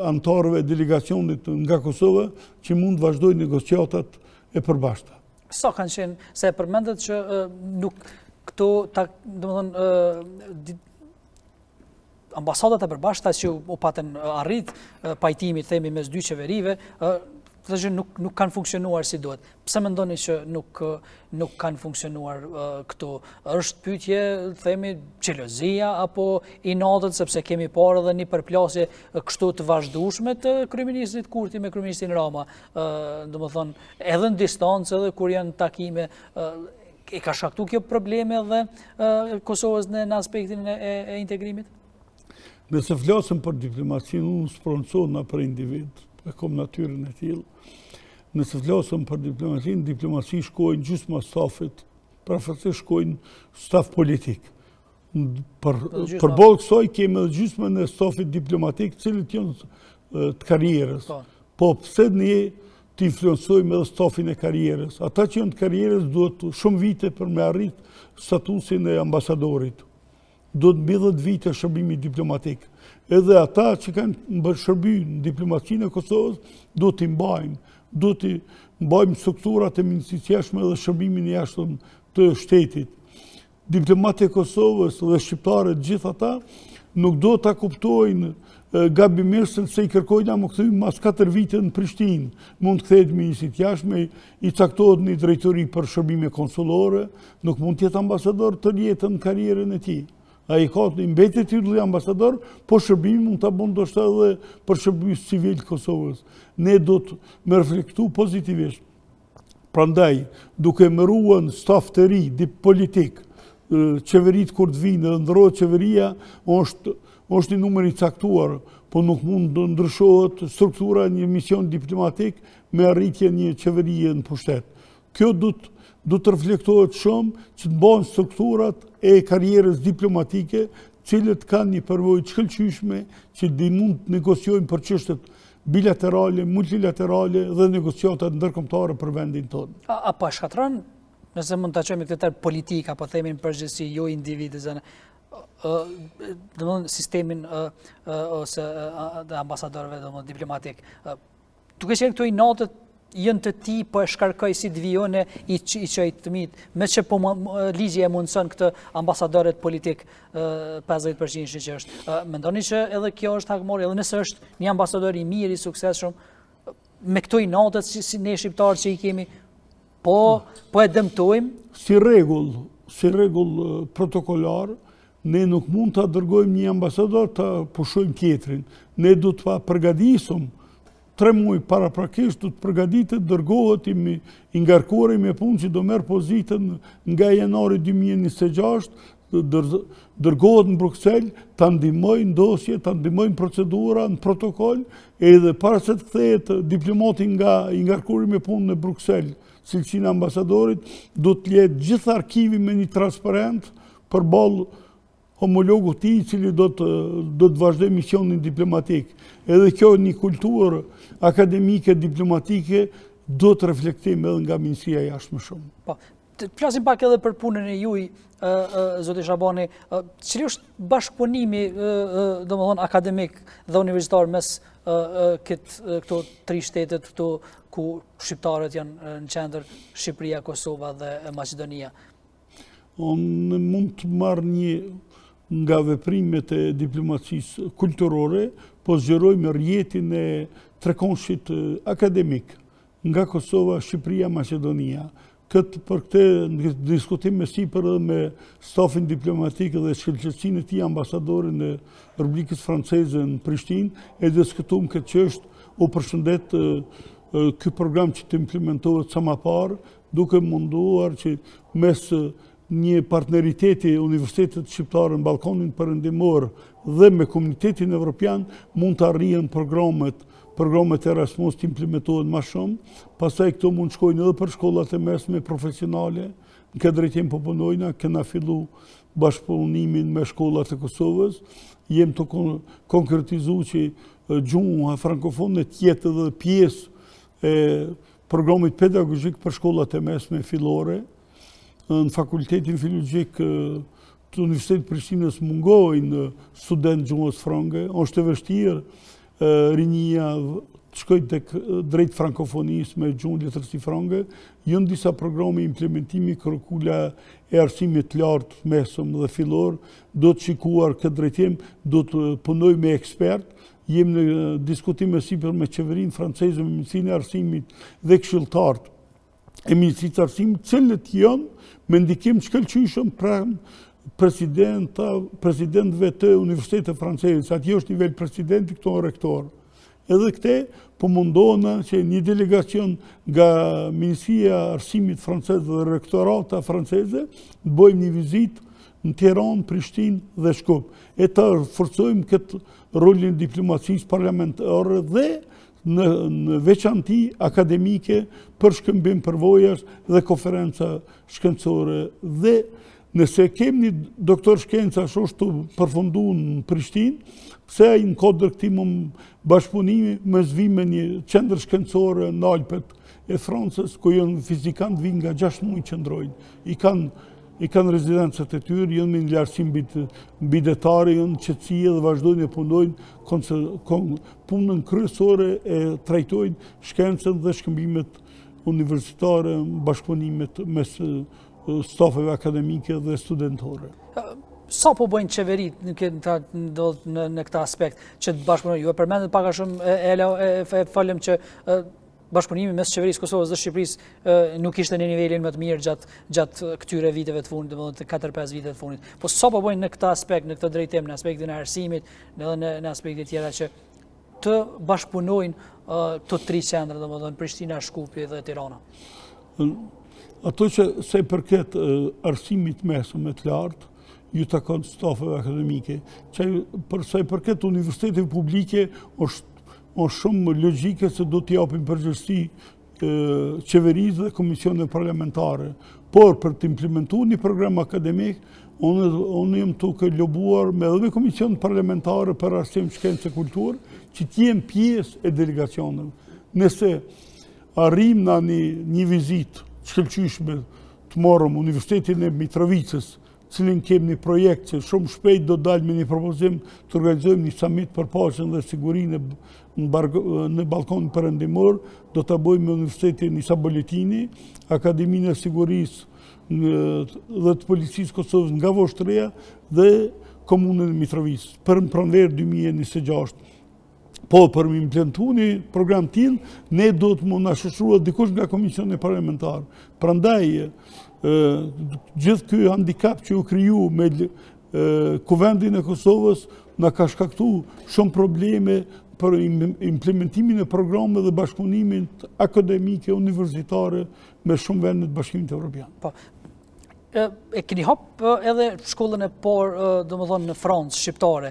antarëve delegacionit nga Kosova që mund të vazhdojnë negociatat e përbashkëta. Sa kanë qenë, se përmendet që nuk këto, domethënë, ambasadat e përbashkëta që u patën arrit pajtimi, themi, mes dy qeverive, që nuk kanë funksionuar si duhet. Pse mendoni që nuk kanë funksionuar këto? Është pyetje, themi, xhelozia apo inatët, sepse kemi parë edhe një përplasje kështu të vazhdueshme të kryeministrit Kurti me kryeministrin Rama, domethënë, edhe në distancë, edhe kur janë takime, e ka shkaktuar kjo probleme edhe Kosovës në aspektin e integrimit? Nëse flasëm për diplomacinë, unë spronsohna për individ, e kom natyrën e tillë. Nëse flasëm për diplomacinë, diplomaci shkojnë gjysma stafit, përfaqësisht shkojnë staf politik. Përballë kësaj kemi edhe gjysmën e stafit diplomatik, cilët janë të karrierës. Po pse ne të influencojmë edhe stafin e karrierës? Ata që janë të karrierës duhet shumë vite për me arrit statusin e ambasadorit. do të mbi 10 vite shërbimi diplomatik. Edhe ata që kanë shërby në diplomacinë e Kosovës, do t'i mbajmë, strukturat e ministrisë jashtme dhe shërbimin e jashtëm të shtetit. Diplomatë e Kosovës dhe shqiptarët gjithë ata nuk do t'a kuptojnë gabimisht se i kërkojnë më kthejmë mas 4 vite në Prishtinë. Mund të kthehet ministrit jashtme, i caktohet një drejtori për shërbime konsullore, nuk mund të jetë ambasador të jetën në karrierën e tij. Ai ka të mbetet titulli ambasador, po shërbimi mund ta bën ndoshta edhe për shërbimis civil të Kosovës. Ne do të më reflektu pozitivisht. Prandaj, duke mëruar staf të ri politik, qeverit kur të vinë dhe ndërrohet qeveria, është një numër i caktuar, po nuk mund të ndryshohet struktura një mision diplomatik me arritje një qeverie në pushtet. Kjo du të reflektohet shumë që të bëhen strukturat e karrierës diplomatike, cilët kanë një përvojë të shkëlqyeshme që mund të negociojnë për çështjet bilaterale, multilaterale dhe negociatat ndërkombëtare për vendin tonë. Apo shkatron, nëse mund ta çojmë këtë term politik apo themin përgjithësi jo individë, domthonë sistemin ose të ambasadorëve domthonë diplomatik. Duke qenë këto inatët jënë të ti, po e shkarkoj si dvijone i qojtë të mitë, me që po ligji e mundëson këtë ambasadorët politik 50% që është. Mendoni që edhe kjo është hakmori, edhe nëse është një ambasador i mirë, i suksesshëm, me këto inatët si ne shqiptarë që i kemi, po e dëmtojmë? Si rregull protokollar, ne nuk mund të dërgojmë një ambasador të pushojmë tjetrin. Ne du të përgatisim 3 muaj paraprakisht do të përgatitet, dërgohet i ngarkuar me punë që do merr pozitën nga janari 2026, dërgohet në Bruksel, ta ndihmojnë dosje, ta ndihmojnë procedura në protokoll, edhe para se të kthehet diplomati nga i ngarkuar me punë në Bruksel, cilësinë e ambasadorit, do të jetë gjithë arkivi me një transparent përballë homologu ti i cili do të vazhdoj misionin diplomatik. Edhe kjo një kulturë akademike, diplomatike, do të reflektim edhe nga Ministria e Jashtme shumë. Po, të flasim pak edhe për punën e juaj, zoti Shabani, cili është bashkëpunimi, domethënë akademik dhe universitar mes këto 3 shtetet këtu ku shqiptarët janë në qendër, Shqipëria, Kosova dhe Maqedonia? Unë mund të marr një nga veprimet e diplomacisë kulturore, po zgjerojmë rrjetin e trekonshit akademik nga Kosova, Shqipëria, Maqedonia. Për këtë diskutim me sipër edhe me stafin diplomatik dhe shkëlqësinë e tij ambasadorin e Republikës Franceze në Prishtinë, e diskutuam këtë çështje, u përshëndet ky program që të implementohet sa më parë, duke munduar që mes një partneriteti Universitetet Shqiptare në Ballkanin Perëndimor dhe me komunitetin evropian mund të arrihen programet Erasmus të implementohen më shumë, pastaj këto mund shkojnë edhe për shkollat e mesme profesionale, në këtë drejtim po punojna, kena fillu bashkëpunimin me shkollat e Kosovës, jem të konkretizu që gjuha frankofone të jetë edhe pjesë e programit pedagogjik për shkollat e mesme fillore. Në Fakultetin Filologjik të Universitetit Prishtinës mungojnë student gjuhës frange, është e vështirë rinjia të shkojnë tek drejt frankofonisë me gjuhën letërsi frange, janë disa programe implementimi kurrikula e arsimit lartë mesëm dhe fillor, do të shikuar këtë drejtim, do të punoj me ekspert, jem në diskutime sipër me qeverinë franceze, me Ministrinë e Arsimit dhe këshilltarët e Ministrisë Arsimit, cilët janë me ndikim shkëlqyeshëm pranë presidentëve të Universitetit francez, atje është nivel presidenti, këto rektor. Edhe këte po mundohena që një delegacion nga Ministria e Arsimit franceze dhe rektorata franceze të bëjmë një vizitë në Tiranë, Prishtinë dhe Shkup. E ta forcojmë këtë rolin e diplomacisë parlamentare dhe në veçanti akademike për shkëmbim përvojash dhe konferenca shkencore. Dhe nëse kemi një doktor shkenca ashtu përfundu në Prishtinë, pse ai në kodër këtij bashkëpunimi me zvime një qendër shkencore në Alpet e Francës, ku janë fizikantë vinë nga 6 muaj qëndrojnë. i kanë rezidencat e tyre, janë me një lartësi mbi detare, janë qetësie dhe vazhdojnë e punojnë punën kryesore e trajtojnë shkencën dhe shkëmbimet universitare, bashkëpunimet mes stafeve akademike dhe studentore. Sa po bëjnë qeverit në këta aspekt që të bashkëpunojnë? Ju e përmendet pak a shumë, e falem që bashkëpunimi mes qeverisë Kosovës dhe Shqipërisë nuk ishte në nivelin më të mirë gjatë këtyre viteve të fundit, domethënë të 4-5 viteve të fundit. Po sa po bëjnë në këtë aspekt, në këtë drejtim, në aspektin e arsimit, edhe në aspekte tjera që të bashkëpunojnë të tri qendra, domethënë Prishtina, Shkupi dhe Tirana? Ato që sa i përket arsimit mesëm e të lartë, ju takon stafeve akademike. Për sa i përket universiteteve publike, është shumë logjike se do t'i japim përgjegjësi qeverisë dhe komisioneve parlamentare. Por për të implementuar një program akademik, unë jam duke lobuar me edhe komisionet parlamentare për arsim, shkencë e kulturë, që t'jem pjesë e delegacioneve. Nëse arrim në një vizitë shkëlqyeshme të morëm Universitetin e Mitrovicës, cilin kemi një projekt që shumë shpejt do dalë me një propozim të organizojmë një summit për paqen dhe sigurinë në balkonin perëndimor, do ta bëjmë me Universitetin Isa Boletini, Akademinë e Sigurisë dhe të Policisë Kosovës nga Voshtrea dhe Komunën e Mitrovicës për në pranverë 2026. Po, për më implementuar një program tillë, ne do të mund na shoqërohet dikush nga komisionet parlamentare. Prandaj gjithë ky handicap që u kriju me Kuvendin e Kosovës na ka shkaktuar shumë probleme për implementimin e programeve dhe bashkëpunimin akademike universitare me shumë vende të Bashkimit Evropian. Po. E keni hap edhe shkollën e parë, domethënë në Francë shqiptare.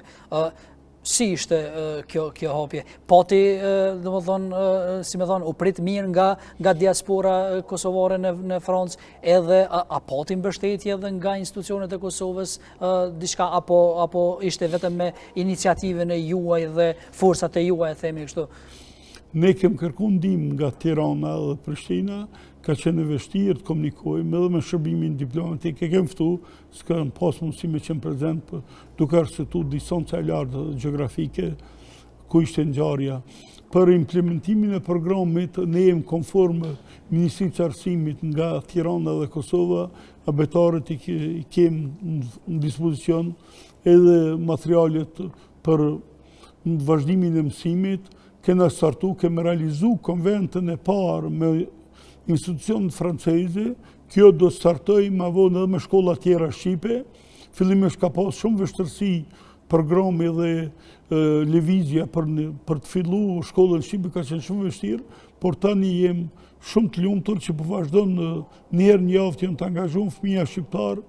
Si ishte kjo hapje? Pati, domethënë, si më thonë, u prit mirë nga diaspora kosovare në Francë, edhe a pati mbështetje edhe nga institucionet e Kosovës diçka, apo ishte vetëm me iniciativën e juaj dhe forcat e juaj, themi kështu? Ne kem kërkuar ndihmë nga Tirana dhe Prishtina, ka qenë e vështirë të komunikojmë edhe me shërbimin diplomatik. E kem ftu, s'kam pas mundësi me qenë prezent, duke arsyetuar distanca e lartë gjeografike ku ishte ngjarja. Për implementimin e programit, ne jemi konform Ministrisë së Arsimit nga Tirana dhe Kosova, abetarët i kemi në dispozicion edhe materialet për vazhdimin e mësimit. Kena startu, kemi realizu konventën e parë me institucionet franceze, kjo do startoj ma vonë edhe me shkolla tjera shqipe. Fillimisht ka pas shumë vështirësi programi dhe lëvizja për të fillu shkollën shqipe ka qenë shumë vështirë, por tani jem shumë të lumtur që po vazhdon një herë në javë të janë të angazhuar fëmija shqiptar,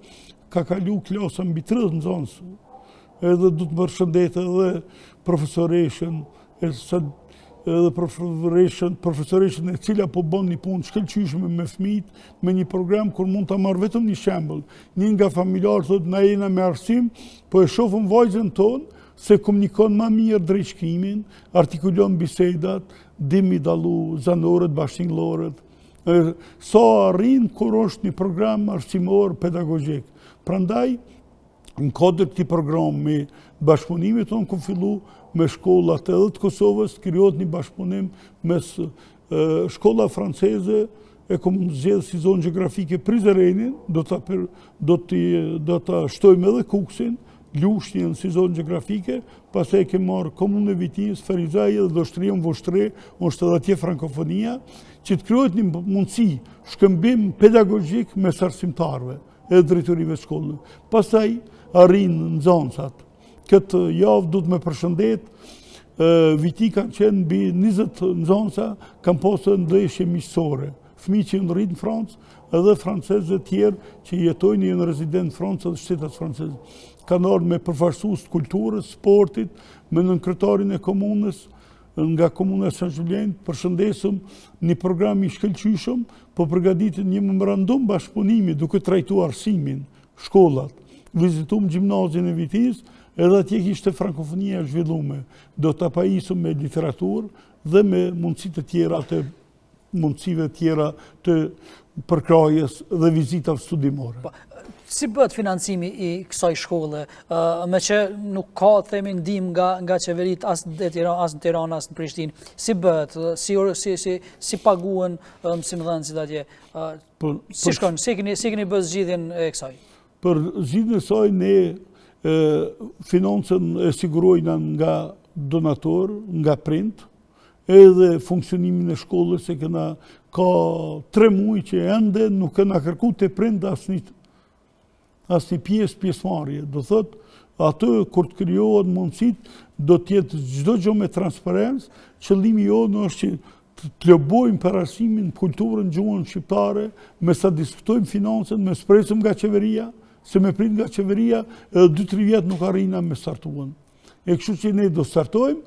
ka kalu klasa mbi 30 nxënës. Edhe du të përshëndet edhe profesoreshën, edhe profesoreshën e cila po bën një punë shkëlqyeshme me fëmijët, me një program kur mund ta marr vetëm një shembull. Një nga familjarët thotë na jena me arsim, po e shohëm vajzën tonë se komunikon më mirë drejt shkrimin, artikulon bisedat, di mi dallu zanorët, bashkëngëllorët. Sa arrin kur është një program arsimor pedagogjik. Prandaj në kodër këtij programi bashkëpunimit tonë ku fillu me shkollat edhe të Kosovës, krijohet një bashkëpunim mes shkolla franceze e komë zgjedhë si zonë gjeografike Prizrenin, do ta shtojmë edhe Kuksin, Lushnjën si zonë gjeografike, pastaj ke marrë komunën e Vitinës, Ferizaj dhe Doshtrion Voshtre, është edhe atje frankofonia, që të krijohet një mundësi shkëmbim pedagogjik mes arsimtarëve edhe drejtorive të shkollës. Pastaj arrin nxënësat. Këtë javë du të me përshëndet, viti kanë qenë mbi 20 nxënësa, kanë pasur ndeshje miqësore. Fëmijë që janë rritë në Francë, edhe francezë tjerë që jetojnë në rezident Francë dhe shtetat franceze. Kanë ardhur me përfaqësues të kulturës, sportit, me nënkryetarin e komunës, nga komuna e San Julien, përshëndesëm një program i shkëlqyeshëm, po përgatitet një memorandum bashkëpunimi duke trajtuar arsimin, shkollat. Vizitum gjimnazin e Vitis, edhe atje kishte frankofonia zhvillume. Do të pajisëm me literaturë dhe me mundësit e tjera të mundësive tjera të përkrajës dhe vizitave studimore. Si bëhet financimi i kësaj shkolle, me që nuk ka themi ndihmë nga qeverit as në Tiranë, as në Prishtinë? Si bëhet? Si paguhen mësimdhënësit atje? Si shkon? Si keni bërë zgjidhjen e kësaj? Për zgjidhjen e saj ne financën e sigurojna nga donator, nga prind, edhe funksionimin e shkollës se ka 3 muaj që ende nuk kena kërku të prind asnjë pjesëmarrje. Do thot, atë kur të krijohet mundësit, do t'jetë çdo gjë me transparencë. Qëllimi jonë është që të lobojmë për arsimin, kulturën, gjuhën shqiptare, me sa diskutojmë financën, me spresim nga qeveria, se me prit nga qeveria, edhe 2-3 vjet nuk arrijna me startuan. E kështu që ne do startojmë,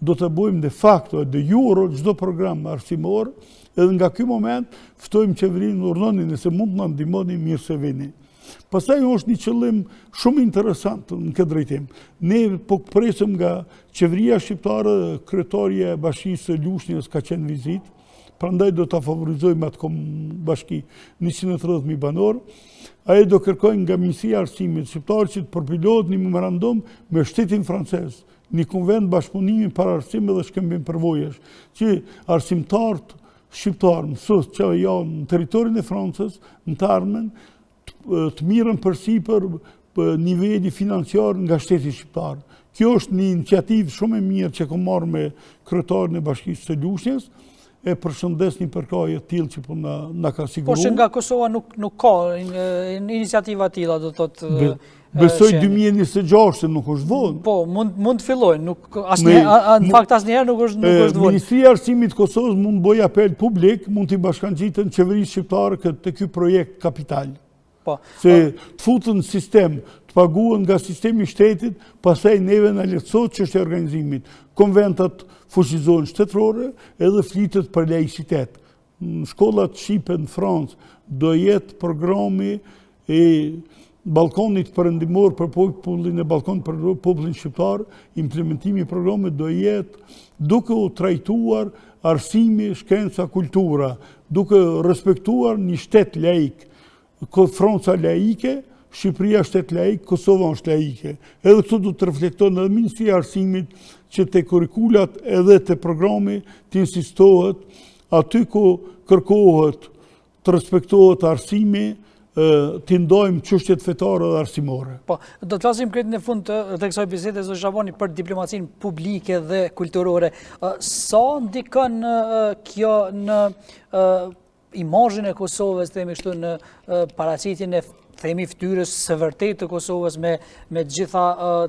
do të bëjmë de facto e de jure çdo program arsimor, edhe nga ky moment ftojmë qeverinë, urdhëni nëse mund të na ndihmoni, mirë se vini. Pastaj është një qëllim shumë interesant në këtë drejtim. Ne po presim nga qeveria shqiptare, kryetaria e Bashkisë së Lushnjës ka qenë vizitë, prandaj do ta favorizojmë atë bashki 130.000 banor. Ai do kërkojnë nga Ministria e Arsimit shqiptare që të përpilohet një memorandum me shtetin francez, një konvent bashkëpunimi për arsim dhe shkëmbim përvojesh, që arsimtarët shqiptarë, mësues që janë në territorin e Francës, në të ardhmen, të mirën përsi për niveli financiar nga shteti shqiptar. Kjo është një iniciativë shumë e mirë që ka marrë me kryetarin e Bashkisë së Lushnjës, e përshëndes një përkrahje të tillë që po na ka siguruar. Po që nga Kosova nuk ka iniciativa të tilla, do thotë. Besoj 2026 se nuk është vonë. Po, mund të fillojnë, në fakt asnjëherë nuk është vonë. Ministria e Arsimit të Kosovës mund bëj apel publik, mund t'i bashkangjitën qeverisë shqiptare te ky projekt kapital. Se të futën në sistem, të paguën nga sistemi i shtetit, pastaj neve na lehtësohet çështja e organizimit. Konventat fuqizohen shtetërore edhe flitet për laicitet. Në shkollat shqipe në Francë do jetë programi e balkonit perëndimor për popullin e balkonit për popullin shqiptar, implementimi i programit do jetë duke u trajtuar arsimi, shkenca, kultura, duke respektuar një shtet laik. Franca laike, Shqipëria shtet laik, Kosova është laike. Edhe këtu du të reflektojnë edhe Ministria e Arsimit që te kurrikulat edhe te programi të insistohet aty ku kërkohet të respektohet arsimi, të ndojmë çështjet fetare dhe arsimore. Po, do të flasim këtë në fund të kësaj bisede, zot Zhabani, për diplomacinë publike dhe kulturore. Sa ndikon kjo në imazhin e Kosovës, themi kështu, në paraqitjen e themi fytyrës së vërtetë të Kosovës me gjitha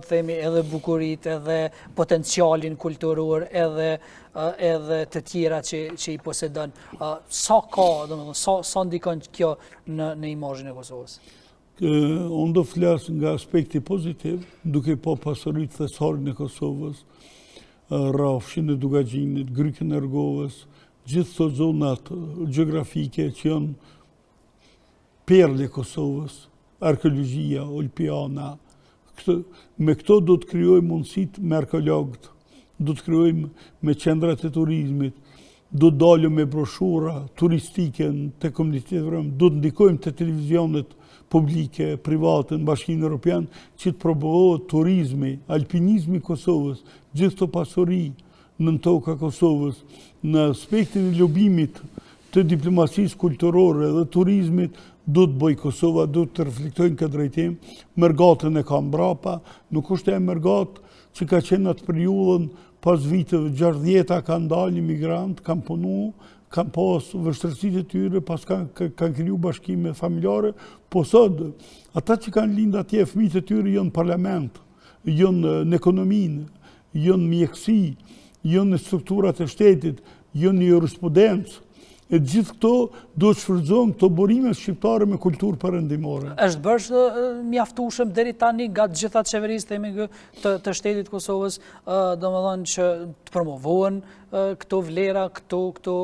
themi edhe bukuritë, edhe potencialin kulturor, edhe të tjera që i posedon. Sa ka, domethënë, sa ndikon kjo në imazhin e Kosovës? Unë do flas nga aspekti pozitiv, duke po pasuritë thesarin e Kosovës, rrafshin e Dugaxhinit, Grykën e Rgovës, gjithë të zonat gjeografike që janë perle Kosovës, arkeologjia, Olpiana. Me këto do të krijojmë mundësit me arkeologët, do të krijojmë me qendrat e turizmit, do të dalëm me broshura turistike të komunitetit evropian, do të ndikojmë të televizionet publike, private në Bashkinë Evropian, që të promovohet turizmi, alpinizmi Kosovës, gjithë të pasuri në toka Kosovës, në aspektin e lobimit të diplomacisë kulturore dhe turizmit, do të bëj Kosova, do të reflektojnë këtë drejtim. Mërgatën e ka mbrapa, nuk është e mërgatë që ka qenë atë periudhën pas viteve 60 kanë dalë imigrant, kanë punu, kanë pas vështirësitë e tyre, pas kanë kriju bashkime familjare, po sot ata që kanë lindë atje, fëmijët e tyre janë në parlament, janë në ekonominë, janë mjekësi, janë në strukturat e shtetit, janë në jurisprudencë. E gjithë këto do të shfrytëzohen këto burime shqiptare me kulturë perëndimore. Është bërë mjaftueshëm deri tani nga të gjitha qeverisë të shtetit Kosovës, domethënë që të promovohen këto vlera, këto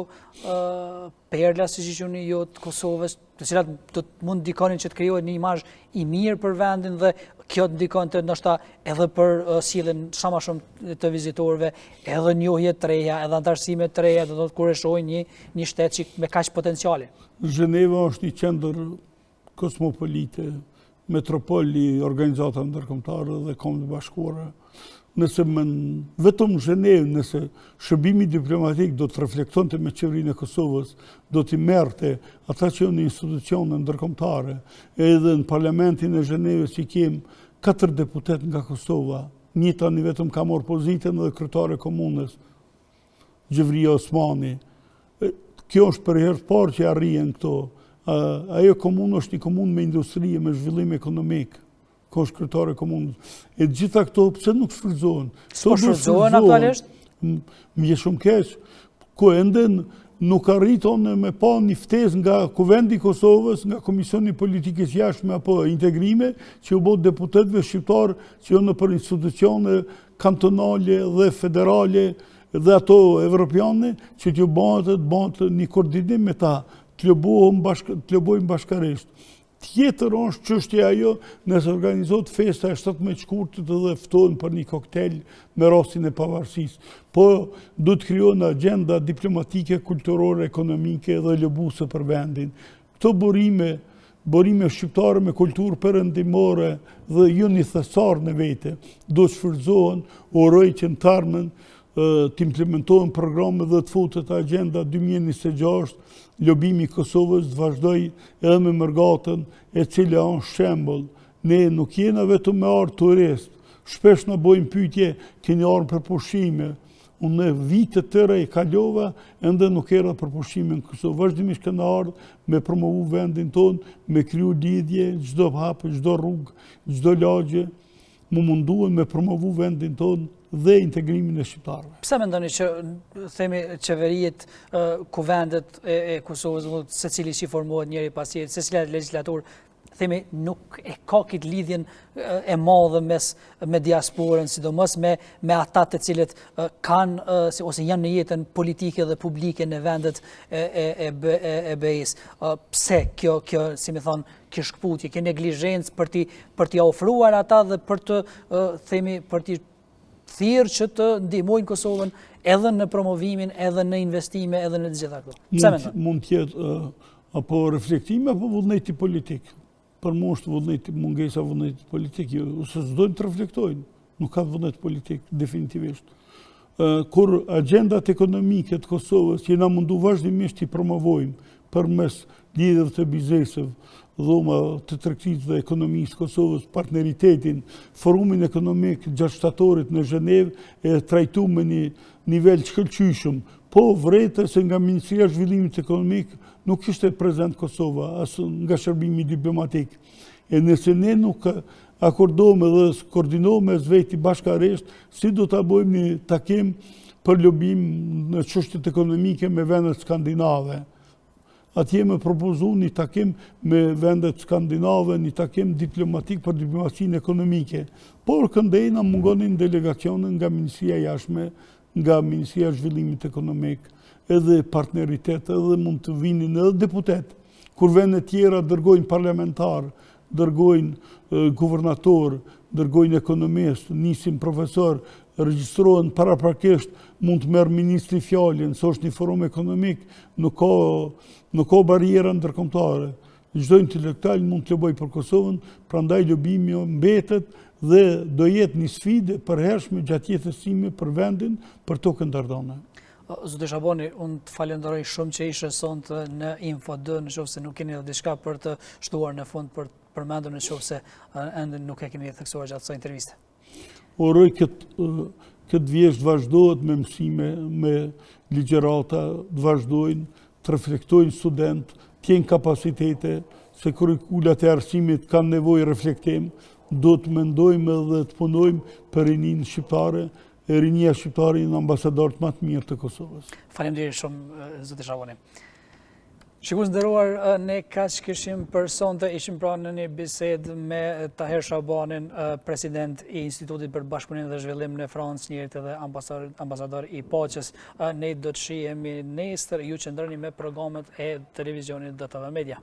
perla, si që quni jo të Kosovës, të cilat do të mund ndikonin që të krijohet një imazh i mirë për vendin dhe kjo të ndikon të ndoshta edhe për sjelljen sa më shumë të vizitorëve, edhe njohje të reja, edhe antarësime të reja, do të kur e shohin një shtet që me kaq potenciale. Zheneva është një qendër kosmopolite, metropol i organizatave ndërkombëtare dhe Kombeve Bashkuara. Nëse vetëm Zhenevë, nëse shërbimi diplomatik do të reflektonte me qeverinë e Kosovës, do t'i merrte ata që janë institucione ndërkombëtare, edhe në parlamentin e Zhenevës që kem 4 deputet nga Kosova, një tani vetëm ka marrë pozitën dhe kryetare komunës, Gjevria Osmani. Kjo është për herë të parë që arrihen këto. Ajo komunë është një komunë me industri, me zhvillim ekonomik. Ko është kryetare komunës. E gjitha këto, pëse nuk shfrytëzohen? Po shfrytëzohen aktualisht? Më je shumë keq. Ko ende nuk arriton me pa një ftesë nga Kuvendi i Kosovës, nga Komisioni Politikës Jashtme apo Integrime, që u bë deputetëve shqiptar që janë për institucione kantonale dhe federale dhe ato evropiane, që t'ju bëhet një koordinim me ta, të lëbojmë bashkarisht. Tjetër është çështja ajo nëse organizohet festa e 17 shkurtit dhe ftohen për një koktel me rastin e pavarësisë. Po do të krijohen agenda diplomatike, kulturore, ekonomike dhe lëbuese për vendin. Këto burime shqiptare me kulturë perëndimore dhe jo një thesar në vete, do të shfrytëzohen, uroj që në tarmen të implementohen programe dhe të futet agenda 2026, lobimi i Kosovës të vazhdoj edhe me Mërgatën, e cila është shembull. Ne nuk jena vetëm me ardhur turist, shpesh na bojnë pyetje, keni ardhur për pushime. Unë vite të tëra i kalova, ende nuk era për pushime në Kosovë. Vazhdimisht kanë ardhur me promovu vendin tonë, me kriju lidhje, çdo hap, çdo rrugë, çdo lagje, më munduan me promovu vendin tonë dhe integrimin e shqiptarëve. Pse mendoni që themi qeveriet, kuvendet e Kosovës, secili që formohet njëri pas tjetrit, secila legjislatur, themi nuk e ka këtë lidhjen e madhe me diasporën, sidomos me ata të cilët kanë ose janë në jetën politike dhe publike në vendet e BE-s. Pse kjo, si më thon, kjo shkputje, kjo neglizhencë për t'i ofruar ata dhe për të themi për t'i thirrë që të ndihmojnë Kosovën edhe në promovimin, edhe në investime, edhe në të gjitha këto. Pse mendon? Mund të jetë apo reflektimi apo vullneti politik. Për mua është mungesa vullnetit politik, ose s'dojnë të reflektojnë, nuk ka vullnet politik, definitivisht. Kur agendat ekonomike të Kosovës që na mundu vazhdimisht i promovojmë përmes lidhjeve të bizneseve, dhoma të tregtisë dhe ekonomisë Kosovës, partneritetin, forumin ekonomik gjatë shtatorit në Zhenevë e trajtu me një nivel shkëlqyshëm, po vërejtë se nga Ministria e Zhvillimit Ekonomik nuk ishte prezent Kosova, as nga shërbimi diplomatik. E nëse ne nuk akordohemi dhe koordinohemi as veti bashkarisht, si do ta bëjmë një takim për lobim në çështjet ekonomike me vendet skandinave. Atje me propozu një takim me vendet skandinave, një takim diplomatik për diplomacinë ekonomike. Por këndej na mungonin delegacionet nga Ministria e Jashtme, nga Ministria e Zhvillimit Ekonomik, edhe partneritet, edhe mund të vinin edhe deputet. Kur vendet tjera dërgojnë parlamentar, dërgojnë guvernator, dërgojnë ekonomist, nisin profesor, regjistrohen paraprakisht, mund të merr ministri fjalën, se është një forum ekonomik, nuk ka bariera ndërkombëtare. Çdo intelektual mund të lobojë për Kosovën, prandaj lobimi mbetet dhe do jetë një sfidë e përhershme gjatë jetës time për vendin, për tokën ndërtone. Zotë Shaboni, unë të falenderoj shumë që ishe sonte në Info2, nëse nuk keni diçka për të shtuar në fund për përmendur, nëse ende nuk e keni theksuar gjatë kësaj interviste. Uroj këtë vjesht vazhdohet me mësime, me ligjërata, të vazhdojnë, të reflektojnë student, të jenë kapacitete, se kurrikulat e arsimit kanë nevojë reflektim, do të mendojmë dhe të punojmë për rinin shqiptare, e rinia shqiptare në ambasadorët më të mirë të Kosovës. Faleminderit shumë, Zotë Shaboni. Shikues nderuar, ne kaq kishim për sonte, ishim pra në një bisedë me Taher Shabanin, president i Institutit për Bashkëpunim dhe Zhvillim në Francë, njëri edhe ambasador i paqes. Ne do të shihemi nesër, ju qëndroni me programet e televizionit DTV Media.